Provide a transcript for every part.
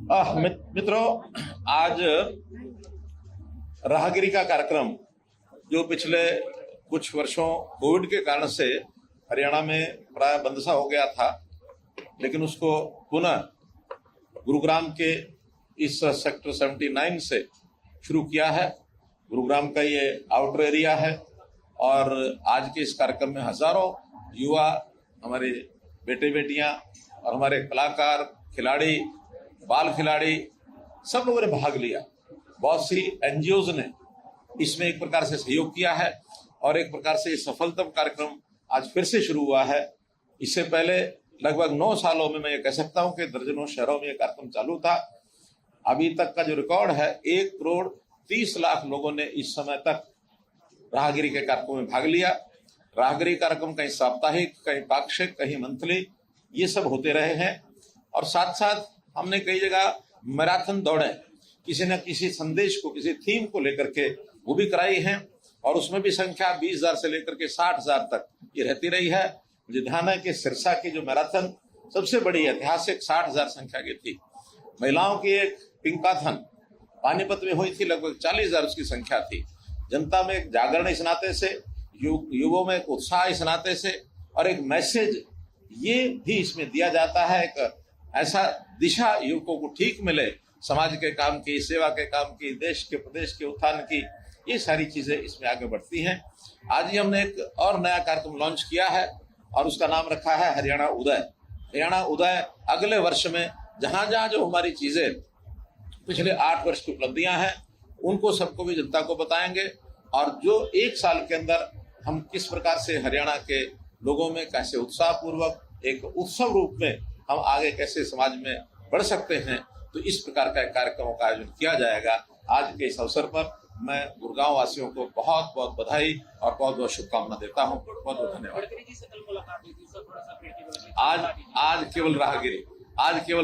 मित्रों, आज राहगिरी का कार्यक्रम जो पिछले कुछ वर्षों कोविड के कारण से हरियाणा में प्राय बंद सा हो गया था, लेकिन उसको पुनः गुरुग्राम के इस सेक्टर 79 से शुरू किया है। गुरुग्राम का ये आउटर एरिया है और आज के इस कार्यक्रम में हजारों युवा, हमारे बेटे बेटियां और हमारे कलाकार, खिलाड़ी, बाल खिलाड़ी, सब लोगों ने भाग लिया। बहुत सी एनजीओज ने इसमें एक प्रकार से सहयोग किया है और एक प्रकार से सफलतम कार्यक्रम आज फिर से शुरू हुआ है। इससे पहले लगभग 9 सालों में मैं ये कह सकता हूं कि दर्जनों शहरों में ये कार्यक्रम चालू था। अभी तक का जो रिकॉर्ड है, 1,30,00,000 लोगों ने इस समय तक राहगिरी के कार्यक्रम में भाग लिया। राहगिरी कार्यक्रम कहीं साप्ताहिक, कहीं पाक्षिक, कहीं मंथली, ये सब होते रहे हैं। और साथ साथ हमने कई जगह मैराथन दौड़े किसी न किसी संदेश को, किसी थीम को लेकर के वो भी कराई हैं और उसमें भी संख्या 20,000 से लेकर के 60,000 तक ये रहती रही है। मुझे ध्यान है कि सिरसा की जो मैराथन सबसे बड़ी ऐतिहासिक 60,000 संख्या की थी। महिलाओं की एक पिंकाथन पानीपत में हुई थी, लगभग 40,000 उसकी संख्या थी। जनता में एक जागरण इस नाते से, युवाओं में एक उत्साह इस नाते से और एक मैसेज ये भी इसमें दिया जाता है, एक ऐसा दिशा युवकों को ठीक मिले समाज के काम की, सेवा के काम की, देश के प्रदेश के उत्थान की, ये सारी चीजें इसमें आगे बढ़ती हैं। आज ही हमने एक और नया कार्यक्रम लॉन्च किया है और उसका नाम रखा है हरियाणा उदय। हरियाणा उदय अगले वर्ष में जहां जहां जो हमारी चीजें पिछले 8 वर्ष की उपलब्धियां हैं उनको सबको भी जनता को बताएंगे और जो 1 साल के अंदर हम किस प्रकार से हरियाणा के लोगों में कैसे उत्साहपूर्वक एक उत्सव रूप में हम आगे कैसे समाज में बढ़ सकते हैं, तो इस प्रकार का कार्यक्रमों का आयोजन किया जाएगा। आज के इस अवसर पर मैं गुड़गांव वासियों को बहुत बहुत बधाई और बहुत बहुत शुभकामना देता हूँ। बहुत बहुत धन्यवाद। आज केवल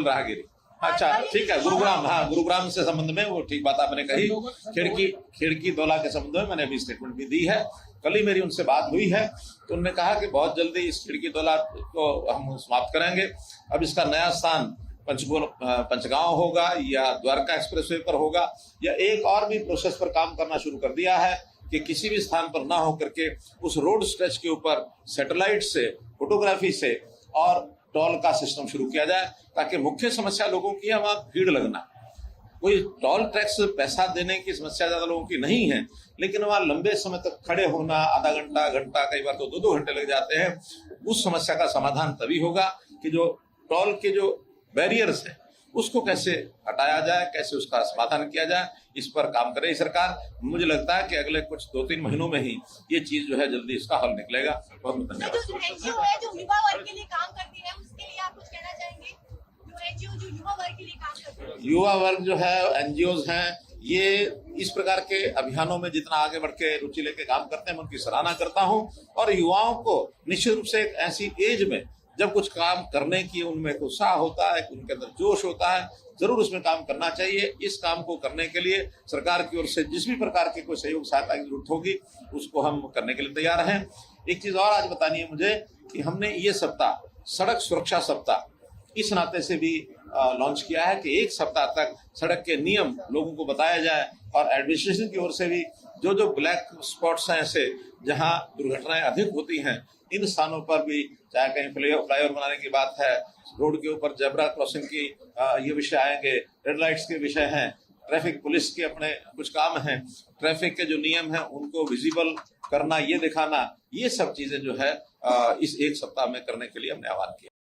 राहगिरी। अच्छा, ठीक है। गुरुग्राम से संबंध में वो ठीक बात आपने कही। खिड़की दौला के संबंध में मैंने अभी स्टेटमेंट भी दी है। कल ही मेरी उनसे बात हुई है तो उन्होंने कहा कि बहुत जल्दी इस खिड़की दौला को हम समाप्त करेंगे। अब इसका नया स्थान पंचगांव होगा या द्वारका एक्सप्रेसवे पर होगा या एक और भी प्रोसेस पर काम करना शुरू कर दिया है कि किसी भी स्थान पर ना हो करके उस रोड स्ट्रेच के ऊपर सैटेलाइट से, फोटोग्राफी से और टोल का सिस्टम शुरू किया जाए, ताकि मुख्य समस्या लोगों की है वहां भीड़ लगना। कोई टोल टैक्स पैसा देने की समस्या ज्यादा लोगों की नहीं है, लेकिन वहां लंबे समय तक खड़े होना, आधा घंटा, कई बार तो 2-2 घंटे लग जाते हैं। उस समस्या का समाधान तभी होगा कि जो टोल के जो बैरियर्स है उसको कैसे हटाया जाए, कैसे उसका समाधान किया जाए, इस पर काम करे सरकार। मुझे लगता है कि अगले कुछ 2-3 महीनों में ही ये चीज जो है जल्दी इसका हल निकलेगा। बहुत बहुत धन्यवाद। युवा वर्ग जो है, एनजीओज हैं, ये इस प्रकार के अभियानों में जितना आगे बढ़ के रुचि लेके काम करते हैं, मैं उनकी सराहना करता हूं। और युवाओं को निश्चित रूप से एक ऐसी एज में जब कुछ काम करने की उनमें एक उत्साह होता है, उनके अंदर जोश होता है, जरूर उसमें काम करना चाहिए। इस काम को करने के लिए सरकार की ओर से जिस भी प्रकार की कोई सहयोग सहायता की जरूरत होगी उसको हम करने के लिए तैयार हैं। एक चीज और आज बतानी है मुझे कि हमने ये सप्ताह सड़क सुरक्षा सप्ताह इस नाते से भी लॉन्च किया है कि 1 सप्ताह तक सड़क के नियम लोगों को बताया जाए और एडमिनिस्ट्रेशन की ओर से भी जो ब्लैक स्पॉट्स हैं, ऐसे जहां दुर्घटनाएं अधिक होती हैं, इन स्थानों पर भी, चाहे कहीं फ्लाईओवर बनाने की बात है, रोड के ऊपर जेब्रा क्रॉसिंग की ये विषय आएंगे, रेड लाइट्स के विषय हैं, ट्रैफिक पुलिस के अपने कुछ काम हैं, ट्रैफिक के जो नियम हैं उनको विजिबल करना, ये दिखाना, ये सब चीजें जो है इस 1 सप्ताह में करने के लिए हमने आह्वान किया।